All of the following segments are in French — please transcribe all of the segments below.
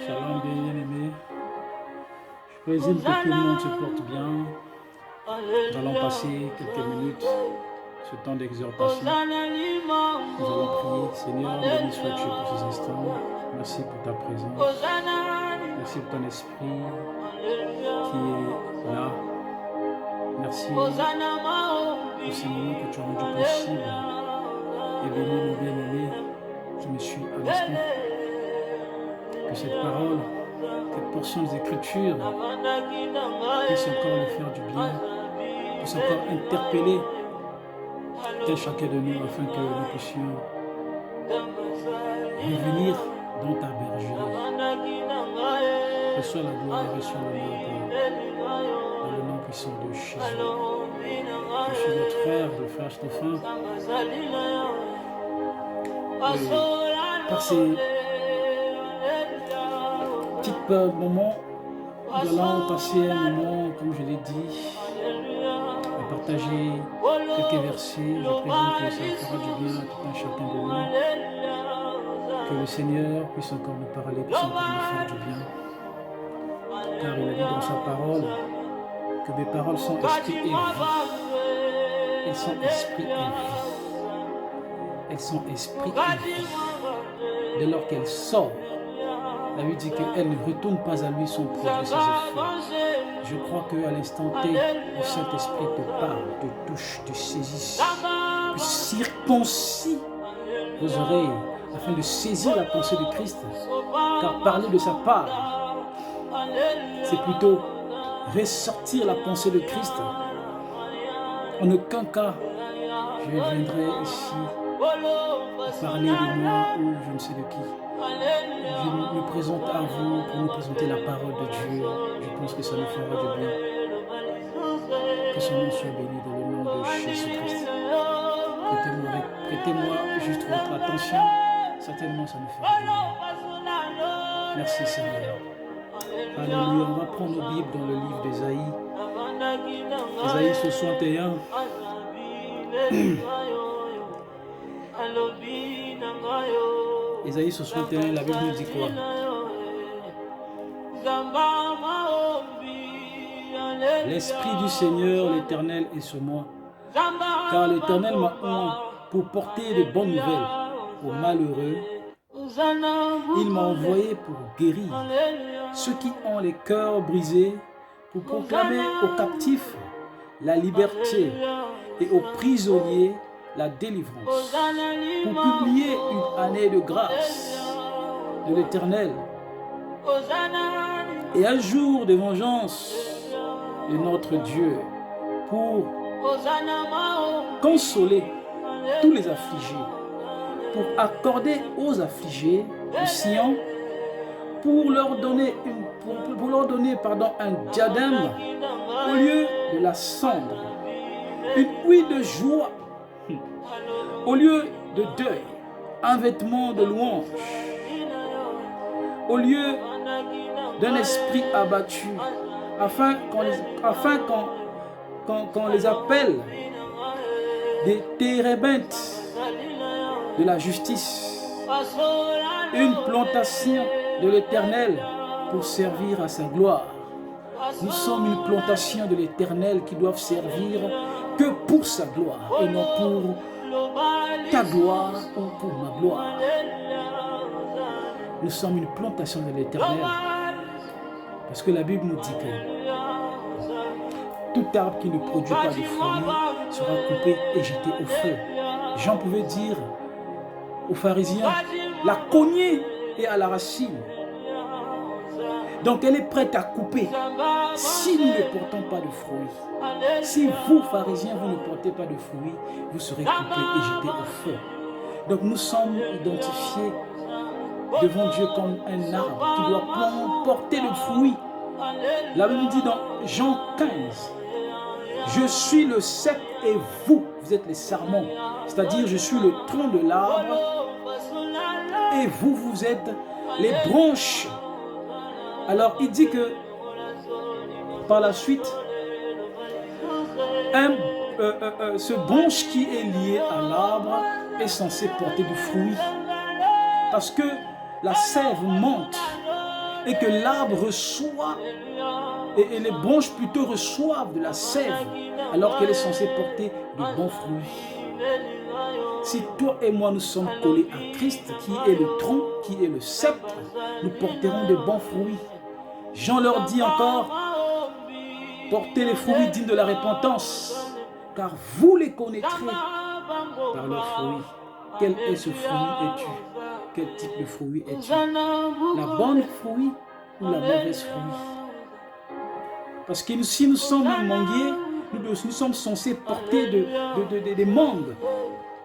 Shalom bien-aimés. Je présume que tout le monde se porte bien. Nous allons passer quelques minutes, ce temps d'exhortation. Nous allons prier. Seigneur, béni sois-tu pour ces instants. Merci pour ta présence. Merci pour ton esprit qui est là. Merci pour ces moments que tu as rendu possible. Et bénis mon bien-aimé qui me suit à l'instant. Que cette parole, cette portion des Écritures puisse encore le faire du bien, puisse encore interpeller tel chacun de nous afin que nous puissions revenir dans ta bergerie. Reçois la gloire, reçois l'honneur dans le nom puissant de Jésus. Je suis votre frère, le frère Stéphane. Et par ces petits moments, nous allons passer un moment, comme je l'ai dit, à partager quelques versets. Je présume que ça fera du bien à tout un chacun de nous. Que le Seigneur puisse encore nous parler, puisse encore nous faire du bien. Car il a dit dans sa parole que mes paroles sont esprit et vie. Elles sont esprit et vie. Elles sont esprit et vie. Dès lors qu'elles sortent, la Bible dit qu'elle ne retourne pas à lui sans produire ses effets. Je crois qu'à l'instant T, le Saint-Esprit te parle, te touche, te saisit, circoncis vos oreilles afin de saisir la pensée de Christ. Car parler de sa part, c'est plutôt ressortir la pensée de Christ. En aucun cas, je viendrai ici parler de moi ou je ne sais de qui. Je me présente à vous pour nous présenter la parole de Dieu. Je pense que ça nous fera du bien. Que son nom soit béni dans le nom de Jésus-Christ. Prêtez-moi juste votre attention. Certainement, ça nous fera du bien. Merci Seigneur. Alléluia. On va prendre nos Bibles dans le livre d'Ésaïe. Ésaïe 61. Ésaïe 61, la Bible nous dit quoi? L'Esprit du Seigneur, l'Éternel, est sur moi. Car l'Éternel m'a oint pour porter de bonnes nouvelles aux malheureux. Il m'a envoyé pour guérir ceux qui ont les cœurs brisés, pour proclamer aux captifs la liberté et aux prisonniers la délivrance, pour publier une année de grâce de l'Éternel et un jour de vengeance de notre Dieu, pour consoler tous les affligés, pour accorder aux affligés de Sion, pour leur donner un diadème au lieu de la cendre, une huile de joie au lieu de deuil, un vêtement de louange, au lieu d'un esprit abattu, afin qu'on les appelle des térébintes de la justice, une plantation de l'Éternel pour servir à sa gloire. Nous sommes une plantation de l'Éternel qui doit servir que pour sa gloire et non pour ta gloire ou pour ma gloire. Nous sommes une plantation de l'Éternel parce que la Bible nous dit que tout arbre qui ne produit pas de fruits sera coupé et jeté au feu. Jean pouvait dire aux pharisiens, la cognée est à la racine. Donc elle est prête à couper si nous ne portons pas de fruits. Si vous, pharisiens, vous ne portez pas de fruits, vous serez coupés et jetés au feu. Donc nous sommes identifiés devant Dieu comme un arbre qui doit porter le fruit. La Bible dit dans Jean 15, je suis le cep et vous, vous êtes les sarments. C'est-à-dire je suis le tronc de l'arbre et vous, vous êtes les branches. Alors il dit que par la suite, ce branche qui est lié à l'arbre est censé porter du fruit. parce que la sève monte et que l'arbre reçoit, et les branches plutôt reçoivent de la sève, alors qu'elle est censée porter de bons fruits. Si toi et moi nous sommes collés à Christ, qui est le tronc, qui est le sceptre, nous porterons de bons fruits. Jean leur dit encore, portez les fruits dignes de la repentance, car vous les connaîtrez par leurs fruits. Quel est ce fruit es-tu? Quel type de fruit es-tu? La bonne fruit ou la mauvaise fruit? Parce que si nous sommes un manguier, nous sommes censés porter des mangues.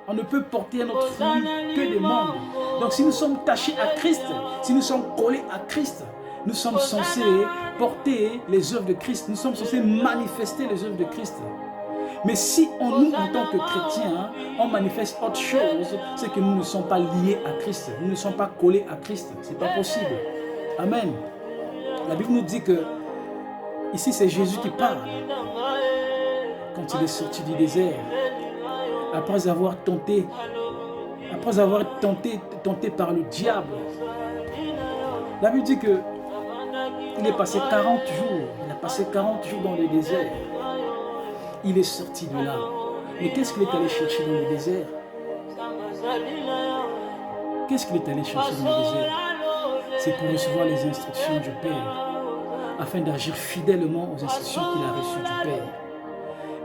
On ne peut porter un autre fruit que des mangues. Donc si nous sommes tachés à Christ, si nous sommes collés à Christ, nous sommes censés porter les œuvres de Christ. Nous sommes censés manifester les œuvres de Christ. Mais si nous, en tant que chrétiens, on manifeste autre chose, c'est que nous ne sommes pas liés à Christ. Nous ne sommes pas collés à Christ. Ce n'est pas possible. Amen. La Bible nous dit que ici, c'est Jésus qui parle. Quand il est sorti du désert, après avoir tenté par le diable, la Bible dit que il est passé 40 jours. Il a passé 40 jours dans le désert. Il est sorti de là. Mais qu'est-ce qu'il est allé chercher dans le désert? Qu'est-ce qu'il est allé chercher dans le désert? C'est pour recevoir les instructions du Père, afin d'agir fidèlement aux instructions qu'il a reçues du Père.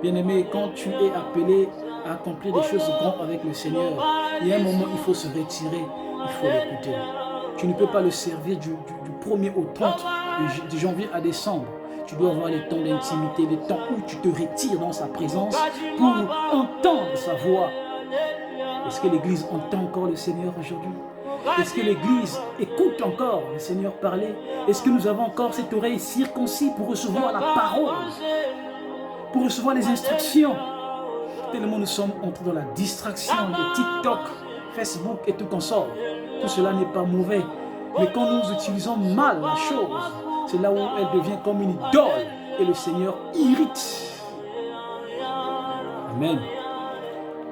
Bien-aimé, quand tu es appelé à accomplir des choses grandes avec le Seigneur, il y a un moment, il faut se retirer, il faut l'écouter. Tu ne peux pas le servir du 1er au 30, de janvier à décembre. Tu dois avoir les temps d'intimité, les temps où tu te retires dans sa présence pour entendre sa voix. Est-ce que l'Église entend encore le Seigneur aujourd'hui? Est-ce que l'Église écoute encore le Seigneur parler? Est-ce que nous avons encore cette oreille circoncis pour recevoir la parole, pour recevoir les instructions? Tellement nous sommes entrés dans la distraction de TikTok, Facebook et tout consort. Tout cela n'est pas mauvais. Mais quand nous utilisons mal la chose, c'est là où elle devient comme une idole et le Seigneur irrite. Amen.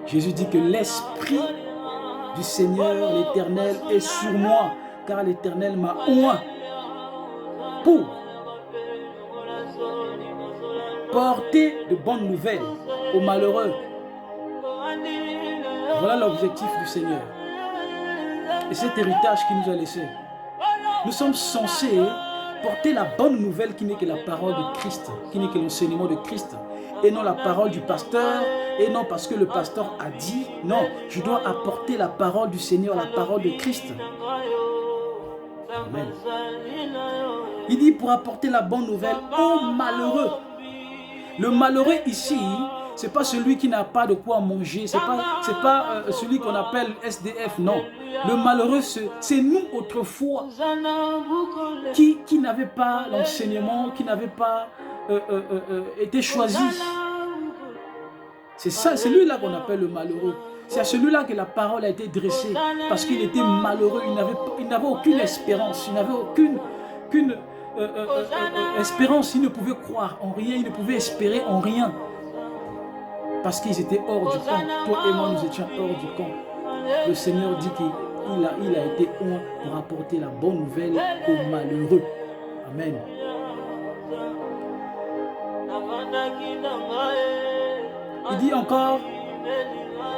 Jésus dit que l'Esprit du Seigneur, l'Éternel, est sur moi, car l'Éternel m'a oint pour porter de bonnes nouvelles aux malheureux. Voilà l'objectif du Seigneur. Et cet héritage qu'il nous a laissé. Nous sommes censés porter la bonne nouvelle qui n'est que la parole de Christ, qui n'est que l'enseignement de Christ, et non la parole du pasteur, et non parce que le pasteur a dit. Non, je dois apporter la parole du Seigneur, la parole de Christ. Amen. Il dit pour apporter la bonne nouvelle aux malheureux. Le malheureux ici, ce n'est pas celui qui n'a pas de quoi manger, ce n'est pas celui qu'on appelle SDF, non. Le malheureux, c'est nous autrefois qui n'avaient pas l'enseignement, qui n'avaient pas été choisis. C'est ça, c'est lui-là qu'on appelle le malheureux. C'est à celui-là que la parole a été dressée, parce qu'il était malheureux, il n'avait aucune espérance, il n'avait aucune espérance, il ne pouvait croire en rien, il ne pouvait espérer en rien. Parce qu'ils étaient hors du camp. Toi et moi, nous étions hors du camp. Le Seigneur dit qu'il a été oint pour apporter la bonne nouvelle aux malheureux. Amen. Il dit encore,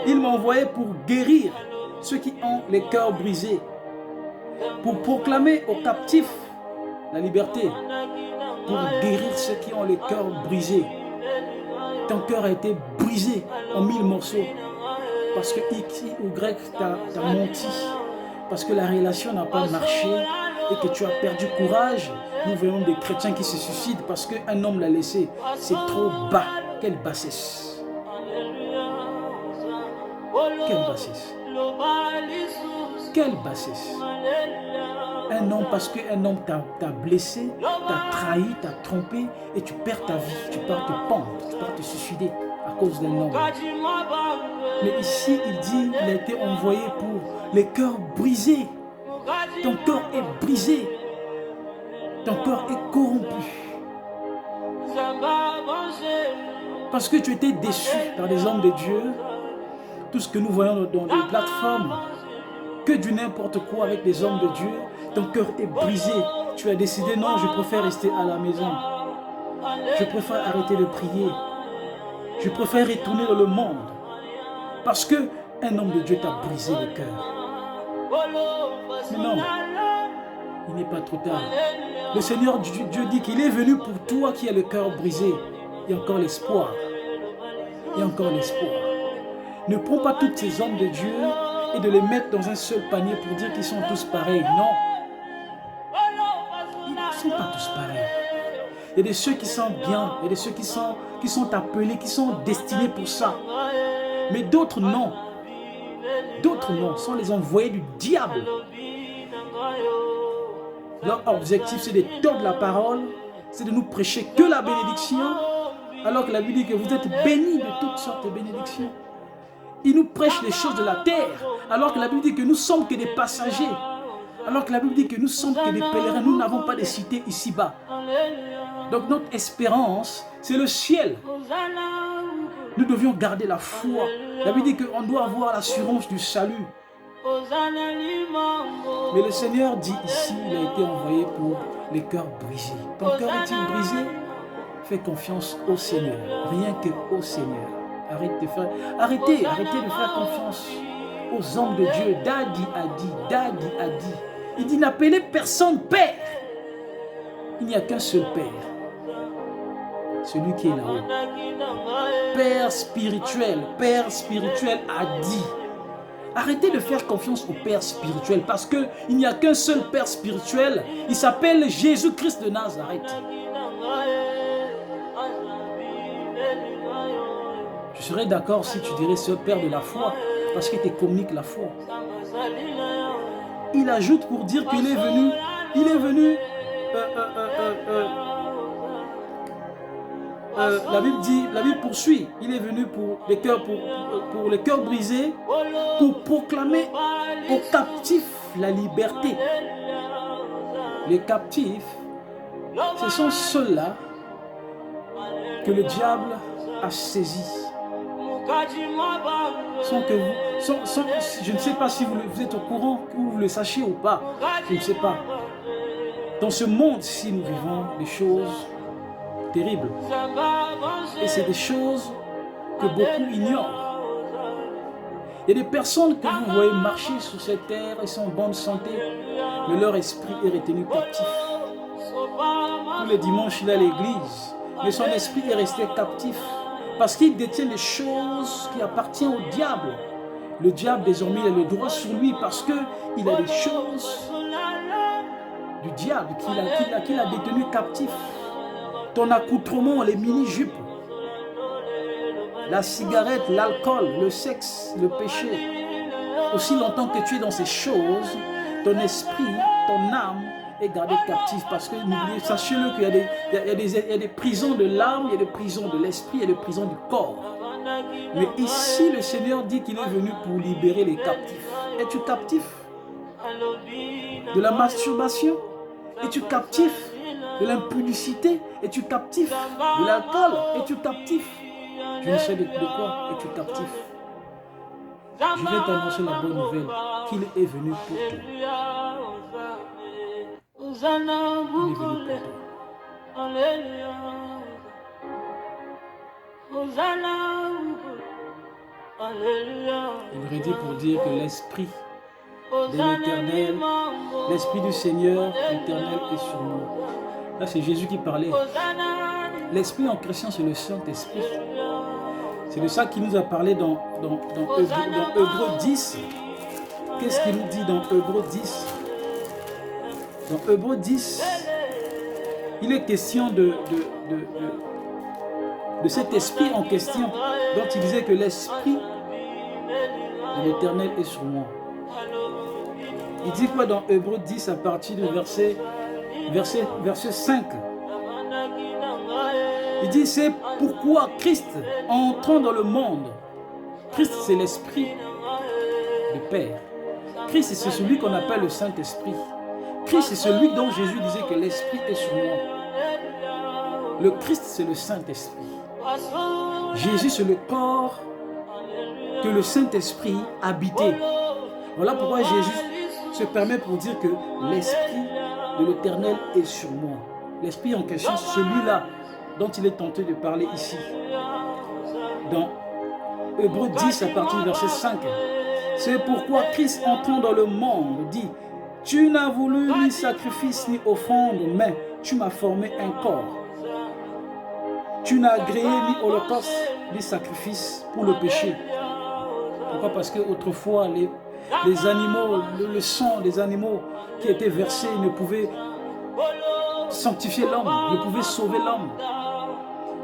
il m'a envoyé pour guérir ceux qui ont les cœurs brisés, pour proclamer aux captifs la liberté, pour guérir ceux qui ont les cœurs brisés. Ton cœur a été brisé en 1000 morceaux parce que X ou Y t'a menti, parce que la relation n'a pas marché et que tu as perdu courage. Nous voyons des chrétiens qui se suicident parce qu'un homme l'a laissé. C'est trop bas. Quelle bassesse. Quelle bassesse. Quelle bassesse. Un homme, parce qu'un homme t'a blessé, t'a trahi, t'a trompé, et tu perds ta vie, tu pars te pendre, tu pars te suicider à cause d'un homme. Mais ici, il dit, il a été envoyé pour les cœurs brisés. Ton cœur est brisé. Ton cœur est corrompu. Parce que tu étais déçu par des hommes de Dieu. Tout ce que nous voyons dans les plateformes, que du n'importe quoi avec les hommes de Dieu, ton cœur est brisé. Tu as décidé, non, je préfère rester à la maison. Je préfère arrêter de prier. Je préfère retourner dans le monde. Parce qu'un homme de Dieu t'a brisé le cœur. Mais non, il n'est pas trop tard. Le Seigneur Dieu dit qu'il est venu pour toi qui as le cœur brisé. Il y a encore l'espoir. Il y a encore l'espoir. Ne prends pas tous ces hommes de Dieu et de les mettre dans un seul panier pour dire qu'ils sont tous pareils. Non. Ils ne sont pas tous pareils. Il y a de ceux qui sont bien, il y a de ceux qui sont appelés, qui sont destinés pour ça. Mais d'autres non. D'autres non, sont les envoyés du diable. Leur objectif, c'est de tordre la parole, c'est de nous prêcher que la bénédiction, alors que la Bible dit que vous êtes bénis de toutes sortes de bénédictions. Ils nous prêchent les choses de la terre, alors que la Bible dit que nous sommes que des passagers, alors que la Bible dit que nous sommes que des pèlerins, nous n'avons pas de cité ici-bas. Donc notre espérance, c'est le ciel. Nous devions garder la foi. La Bible dit qu'on doit avoir l'assurance du salut. Mais le Seigneur dit ici, il a été envoyé pour les cœurs brisés. Ton cœur est-il brisé? Fais confiance au Seigneur, rien que au Seigneur. Arrêtez de faire confiance aux hommes de Dieu. Dadi a dit. Il dit n'appelez personne Père. Il n'y a qu'un seul Père. Celui qui est là-haut. Père spirituel a dit. Arrêtez de faire confiance au Père spirituel parce qu'il n'y a qu'un seul Père spirituel. Il s'appelle Jésus-Christ de Nazareth. Je serais d'accord si tu dirais ce Père de la foi parce qu'il te communique la foi. Il ajoute pour dire qu'il est venu, la Bible poursuit, il est venu pour les cœurs brisés, pour proclamer aux captifs la liberté. Les captifs, ce sont ceux-là que le diable a saisis. Je ne sais pas si vous êtes au courant, ou vous le sachez ou pas, je ne sais pas. Dans ce monde-ci, nous vivons des choses terribles. Et c'est des choses que beaucoup ignorent. Il y a des personnes que vous voyez marcher sur cette terre et sont en bonne santé, mais leur esprit est retenu captif. Tous les dimanches, il est à l'église, mais son esprit est resté captif parce qu'il détient les choses qui appartiennent au diable. Le diable, désormais, il a le droit sur lui parce qu'il a des choses du diable qu'il a détenu captif. Ton accoutrement, les mini-jupes, la cigarette, l'alcool, le sexe, le péché. Aussi longtemps que tu es dans ces choses, ton esprit, ton âme est gardé captif. Parce que sachez-le qu'il y a des prisons de l'âme, il y a des prisons de l'esprit, il y a des prisons du corps. Mais ici, le Seigneur dit qu'il est venu pour libérer les captifs. Es-tu captif de la masturbation? Es-tu captif de l'impudicité? Es-tu captif de l'alcool? Es-tu captif? Je ne sais de quoi es-tu captif. Je vais t'annoncer la bonne nouvelle qu'il est venu pour toi. Il est venu pour toi. Il redit pour dire que l'esprit de l'Éternel, l'esprit du Seigneur l'Éternel est sur nous. Là, c'est Jésus qui parlait. L'esprit en chrétien, c'est le Saint-Esprit. C'est de ça qu'il nous a parlé dans Hébreux 10. Qu'est-ce qu'il nous dit dans Hébreux 10? Dans Hébreux 10, il est question de cet esprit en question, dont il disait que l'esprit de l'Éternel est sur moi. Il dit quoi dans Hébreux 10 à partir du verset 5? Il dit c'est pourquoi Christ, entrant dans le monde, Christ c'est l'esprit du Père. Christ c'est celui qu'on appelle le Saint-Esprit. Christ c'est celui dont Jésus disait que l'Esprit est sur moi. Le Christ c'est le Saint-Esprit. Jésus c'est le corps que le Saint-Esprit habitait. Voilà pourquoi Jésus se permet pour dire que l'Esprit de l'Éternel est sur moi. L'Esprit en question, celui-là dont il est tenté de parler ici. Dans Hébreux 10 à partir du verset 5. C'est pourquoi Christ entrant dans le monde dit: tu n'as voulu ni sacrifice ni offrande, mais tu m'as formé un corps. Tu n'as agréé ni holocauste ni sacrifice pour le péché. Pourquoi? Parce qu'autrefois, les animaux, le sang des animaux qui étaient versés ne pouvait sanctifier l'homme, ne pouvait sauver l'homme.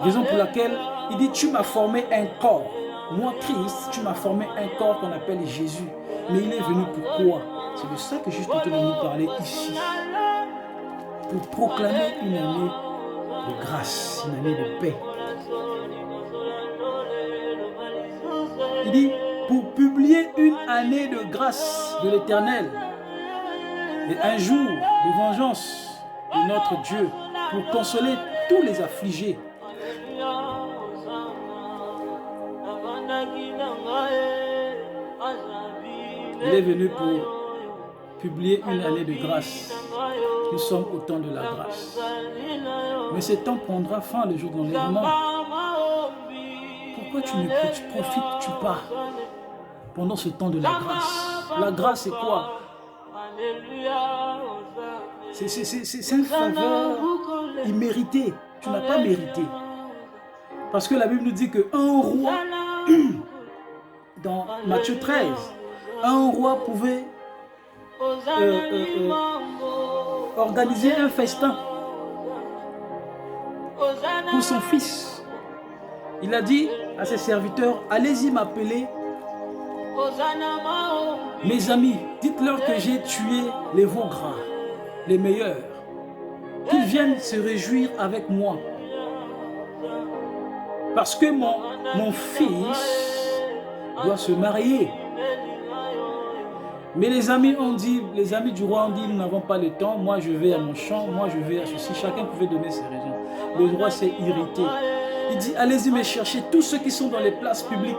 Raison pour laquelle il dit: tu m'as formé un corps. Moi, Christ, tu m'as formé un corps qu'on appelle Jésus. Mais il est venu pourquoi? C'est de ça que je suis tenté de nous parler ici. Pour proclamer une année de grâce, une année de paix. Il dit: pour publier une année de grâce de l'Éternel et un jour de vengeance de notre Dieu pour consoler tous les affligés. Il est venu pour publier une année de grâce. Nous sommes au temps de la grâce. Mais ce temps prendra fin le jour de l'enlèvement. Pourquoi tu ne profites-tu pas pendant ce temps de la grâce? La grâce, c'est quoi? C'est une faveur imméritée. Tu n'as pas mérité. Parce que la Bible nous dit qu'un roi, dans Matthieu 13, un roi pouvait organiser un festin pour son fils. Il a dit à ses serviteurs: allez-y m'appeler mes amis, dites-leur que j'ai tué les veaux gras, les meilleurs, qu'ils viennent se réjouir avec moi. Parce que mon fils doit se marier. Mais les amis du roi ont dit: nous n'avons pas le temps, moi je vais à mon champ, moi je vais à ceci. Chacun pouvait donner ses raisons. Le roi s'est irrité. Il dit: allez-y me chercher tous ceux qui sont dans les places publiques.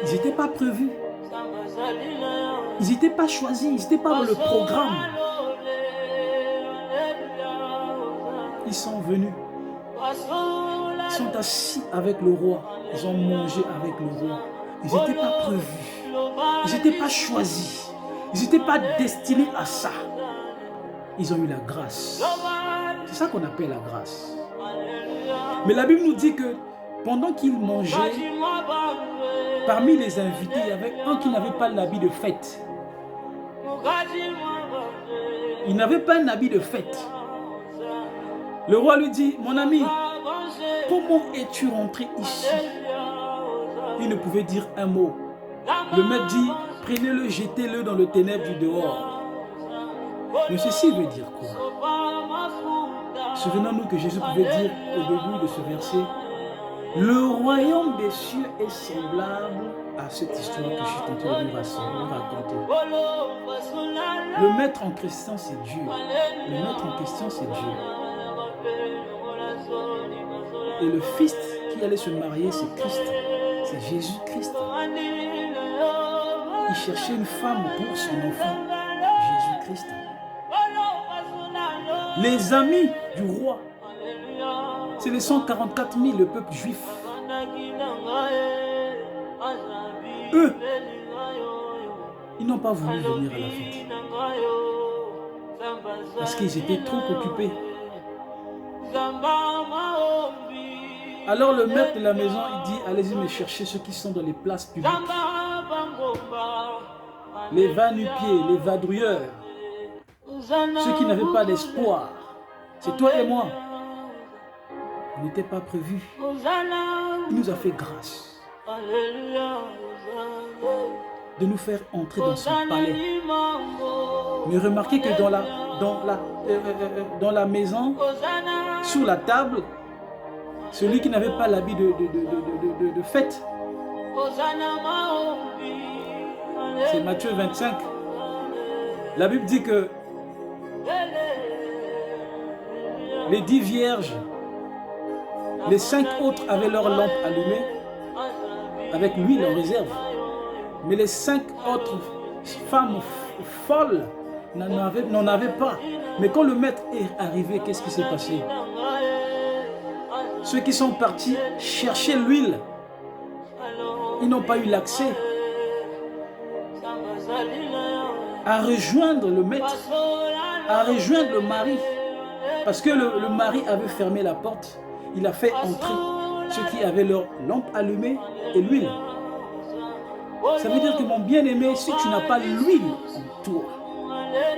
Ils n'étaient pas prévus. Ils n'étaient pas choisis, ils n'étaient pas dans le programme. Ils sont venus. Ils sont assis avec le roi. Ils ont mangé avec le roi. Ils n'étaient pas prévus. Ils n'étaient pas choisis. Ils n'étaient pas destinés à ça. Ils ont eu la grâce. C'est ça qu'on appelle la grâce. Mais la Bible nous dit que pendant qu'ils mangeaient, parmi les invités, il y avait un qui n'avait pas l'habit de fête. Il n'avait pas un habit de fête. Le roi lui dit: mon ami, comment es-tu rentré ici? Il ne pouvait dire un mot. Le maître dit: prenez-le, jetez-le dans le ténèbre du dehors. Mais ceci veut dire quoi? Souvenons-nous que Jésus pouvait dire au début de ce verset: le royaume des cieux est semblable à cette histoire que je suis tenté de vous raconter. Le maître en question, c'est Dieu. Le maître en question, c'est Dieu. Et le fils qui allait se marier, c'est Christ. C'est Jésus-Christ. Il cherchait une femme pour son enfant, Jésus-Christ. Les amis du roi, c'est les 144 000, le peuple juif. Eux, ils n'ont pas voulu venir à la fête. Parce qu'ils étaient trop occupés. Alors le maître de la maison, il dit: allez-y me chercher ceux qui sont dans les places publiques. Les va-nu-pieds, les vadrouilleurs. Ceux qui n'avaient pas d'espoir. C'est toi et moi. On n'était pas prévu. Il nous a fait grâce de nous faire entrer dans son palais. Mais remarquez que dans la maison, sur la table, celui qui n'avait pas l'habit de fête, c'est Matthieu 25. La Bible dit que les 10 vierges, les 5 autres avaient leur lampe allumée avec l'huile en réserve. Mais les 5 autres femmes folles n'en avaient pas. Mais quand le maître est arrivé, qu'est-ce qui s'est passé? Ceux qui sont partis chercher l'huile, ils n'ont pas eu l'accès à rejoindre le maître, à rejoindre le mari. Parce que le mari avait fermé la porte, il a fait entrer ceux qui avaient leur lampe allumée et l'huile. Ça veut dire que mon bien-aimé, si tu n'as pas l'huile en toi,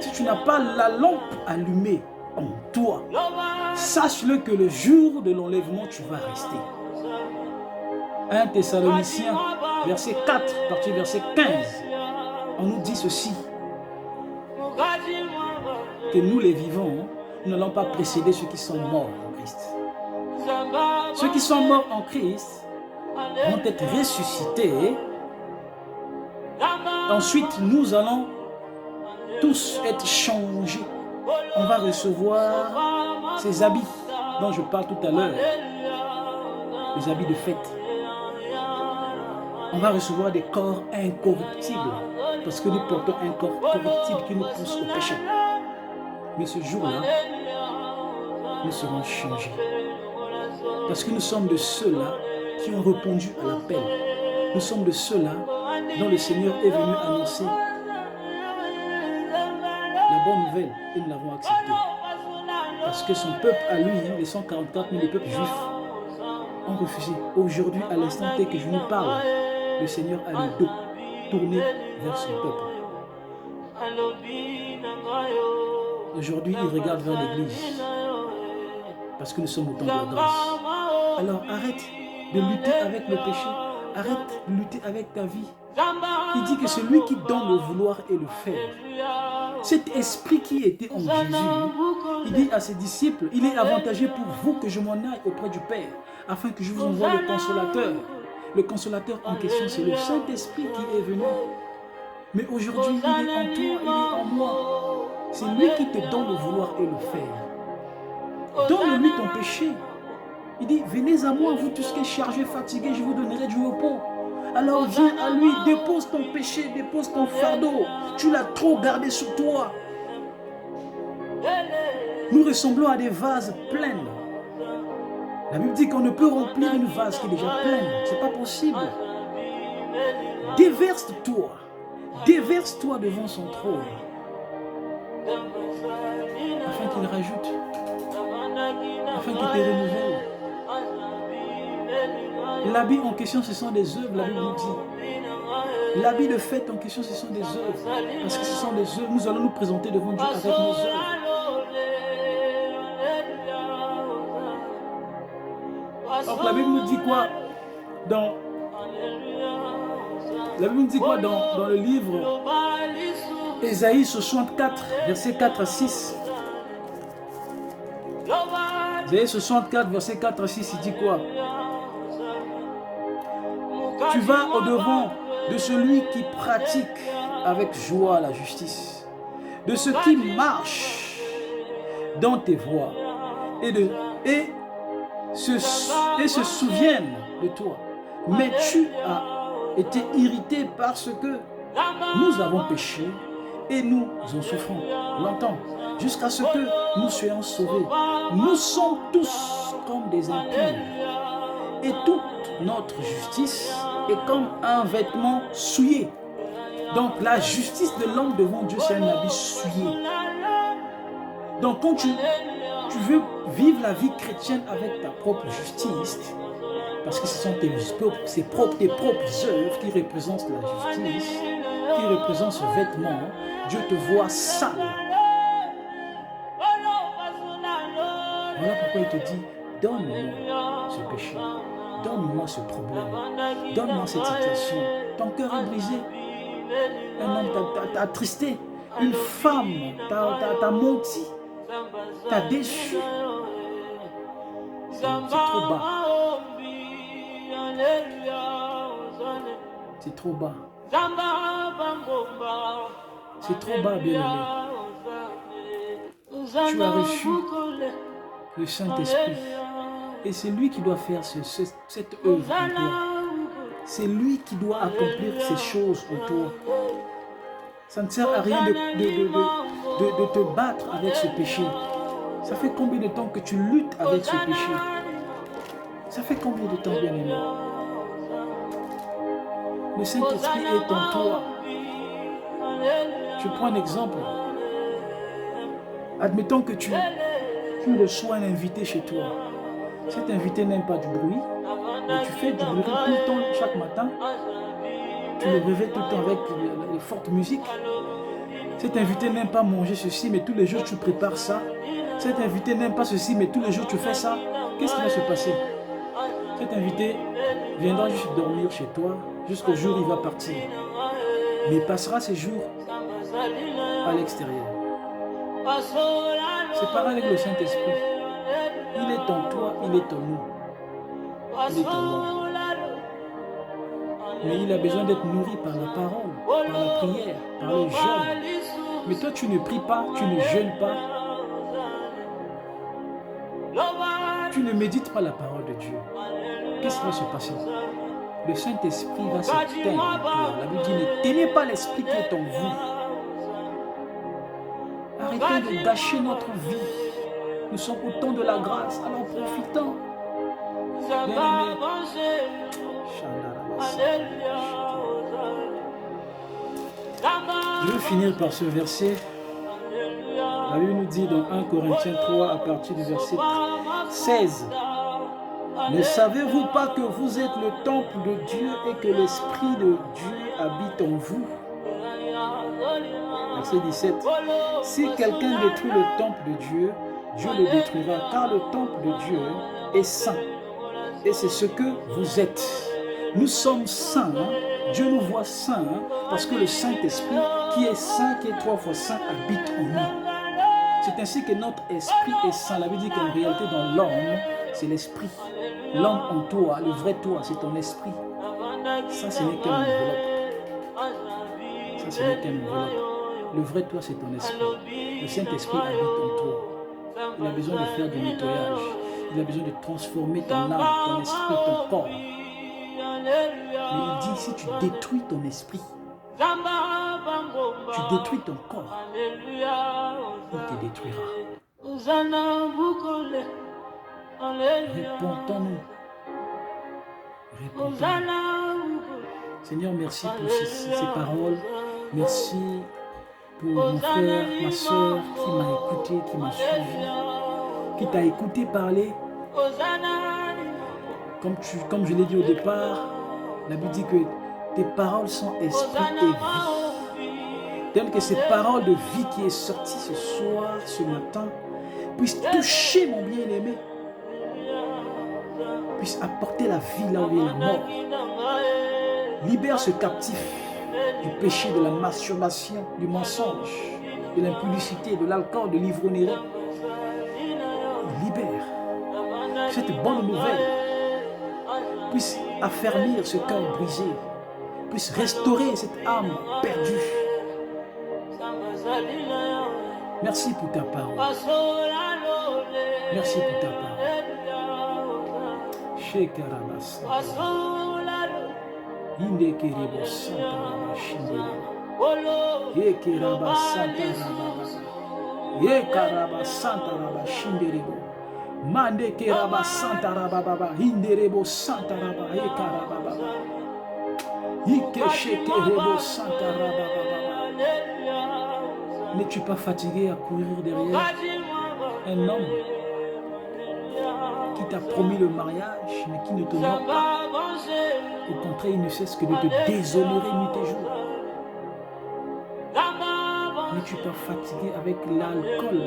si tu n'as pas la lampe allumée en toi, sache-le que le jour de l'enlèvement, tu vas rester. 1 Thessaloniciens, verset 4, à partir du verset 15, on nous dit ceci, que nous les vivants, nous n'allons pas précéder ceux qui sont morts en Christ. Ceux qui sont morts en Christ vont être ressuscités. Ensuite, nous allons tous être changés. On va recevoir ces habits dont je parle tout à l'heure, les habits de fête. On va recevoir des corps incorruptibles parce que nous portons un corps corruptible qui nous pousse au péché. Mais ce jour-là, nous serons changés. Parce que nous sommes de ceux-là qui ont répondu à l'appel. Nous sommes de ceux-là dont le Seigneur est venu annoncer la bonne nouvelle et nous l'avons acceptée. Parce que son peuple à lui, les 144 000 le peuple juif, ont refusé. Aujourd'hui, à l'instant T que je nous parle, le Seigneur a le dos tourné vers son peuple. Aujourd'hui, il regarde vers l'église parce que nous sommes au temps de la grâce. Alors arrête de lutter avec le péché, arrête de lutter avec ta vie. Il dit que celui qui donne le vouloir et le faire, cet esprit qui était en Jésus, il dit à ses disciples, il est avantageux pour vous que je m'en aille auprès du Père, afin que je vous envoie le consolateur. Le consolateur en question, c'est le Saint-Esprit qui est venu. Mais aujourd'hui, il est en toi, il est en moi. C'est lui qui te donne le vouloir et le faire. Donne-lui ton péché. Il dit, venez à moi, vous tous qui êtes chargés, fatigués, je vous donnerai du repos. Alors viens à lui, dépose ton péché, dépose ton fardeau. Tu l'as trop gardé sur toi. Nous ressemblons à des vases pleins. La Bible dit qu'on ne peut remplir une vase qui est déjà pleine. Ce n'est pas possible. Déverse-toi. Déverse-toi devant son trône. Afin qu'il rajoute. Afin qu'il te renouvelle. L'habit en question, ce sont des œuvres, la Bible nous dit. L'habit de fête en question, ce sont des œuvres. Parce que ce sont des œuvres. Nous allons nous présenter devant Dieu avec nos œuvres. Donc la Bible nous dit quoi dans le livre Ésaïe 64, verset 4 à 6. Ésaïe 64, verset 4 à 6, il dit quoi? Tu vas au-devant de celui qui pratique avec joie la justice, de ceux qui marchent dans tes voies et se souviennent de toi. Mais tu as été irrité parce que nous avons péché et nous en souffrons longtemps, jusqu'à ce que nous soyons sauvés. Nous sommes tous comme des impurs et toute notre justice est comme un vêtement souillé. Donc la justice de l'homme devant Dieu, c'est un habit souillé. Donc quand tu veux vivre la vie chrétienne avec ta propre justice, parce que ce sont tes propres œuvres qui représentent la justice, qui représentent ce vêtement, Dieu te voit sale. Voilà pourquoi il te dit, donne-moi ce péché, donne-moi ce problème, donne-moi cette situation. Ton cœur est brisé, un homme t'a attristé, une femme t'a menti, t'a déçu. C'est trop bas. C'est trop bas. C'est trop bas, bien-aimé. Tu as reçu le Saint-Esprit. Et c'est lui qui doit faire cette œuvre en toi. C'est lui qui doit accomplir ces choses en toi. Ça ne sert à rien de te battre avec ce péché. Ça fait combien de temps que tu luttes avec ce péché? Ça fait combien de temps, bien-aimé? Le Saint-Esprit est en toi. Je prends un exemple. Admettons que tu reçois un invité chez toi. Cet invité n'aime pas du bruit, mais tu fais du bruit tout le temps, chaque matin. Tu le réveilles tout le temps avec les fortes musiques. Cet invité n'aime pas manger ceci, mais tous les jours tu prépares ça. Cet invité n'aime pas ceci, mais tous les jours tu fais ça. Qu'est-ce qui va se passer? Cet invité viendra juste dormir chez toi jusqu'au jour où il va partir. Mais il passera ses jours à l'extérieur. C'est pareil avec le Saint-Esprit. Il est en toi, il est en nous. Il est en nous. Mais il a besoin d'être nourri par la parole, par la prière, par le jeûne. Mais toi, tu ne pries pas, tu ne jeûnes pas. Tu ne médites pas la parole de Dieu. Qu'est-ce qui va se passer? Le Saint-Esprit va s'éteindre en toi. La Bible dit, n'éteignez pas l'Esprit qui est en vous. Arrêtez de gâcher notre vie. Nous sommes au temps de la grâce, alors profitons. Je vais finir par ce verset. La Bible nous dit dans 1 Corinthiens 3 à partir du verset 16. Ne savez-vous pas que vous êtes le temple de Dieu et que l'Esprit de Dieu habite en vous? Verset 17. Si quelqu'un détruit le temple de Dieu, Dieu le détruira, car le temple de Dieu est saint. Et c'est ce que vous êtes. Nous sommes saints. Dieu nous voit saints parce que le Saint-Esprit, qui est saint, qui est 3 fois saint, habite en nous. C'est ainsi que notre esprit est saint. La Bible dit qu'en réalité, dans l'homme, c'est l'esprit. L'homme en toi, le vrai toi, c'est ton esprit. Ça, ce n'est qu'une enveloppe. Ça, ce n'est qu'une enveloppe. Le vrai toi, c'est ton esprit. Le Saint-Esprit habite en toi. Il a besoin de faire du nettoyage. Il a besoin de transformer ton âme, ton esprit, ton corps. Mais il dit, si tu détruis ton esprit, tu détruis ton corps, il te détruira. Répondons-nous. Répondons-nous. Seigneur, merci pour ces paroles. Merci pour mon frère, ma soeur qui m'a écouté, qui m'a suivi, qui t'a écouté parler. Comme je l'ai dit au départ, la Bible dit que tes paroles sont esprit et vie. Telles que ces paroles de vie qui est sortie ce soir, ce matin, puissent toucher mon bien-aimé, puissent apporter la vie là où il y a la mort. Libère ce captif du péché, de la masturbation, du mensonge, de l'impudicité, de l'alcool, de l'ivrognerie. Libère. Que cette bonne nouvelle puisse affermir ce cœur brisé, puisse restaurer cette âme perdue. Merci pour ta parole. Merci pour ta parole. Shekarabas. Indekerebo Santaraba Shinderebo. Yekeraba Santaraba. Yekaraba Santaraba Shinderebo. Mandekeraba Santaraba Baba. Inderebo Santaraba. Yekaraba Baba. Ikeshekerebo Santaraba Baba. N'es-tu pas fatigué à courir derrière un homme qui t'a promis le mariage, mais qui ne te honore pas? Au contraire, il ne cesse que de te déshonorer nuit et jour. N'es-tu pas fatigué avec l'alcool?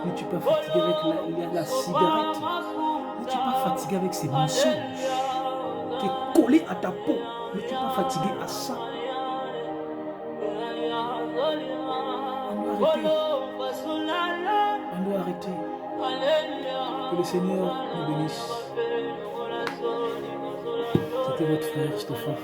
N'es-tu pas fatigué avec la cigarette? N'es-tu pas fatigué avec ces mensonges qui est collé à ta peau? N'es-tu pas fatigué à ça? On doit arrêter. On doit arrêter. Que le Seigneur nous bénisse. C'était votre frère Stéphane.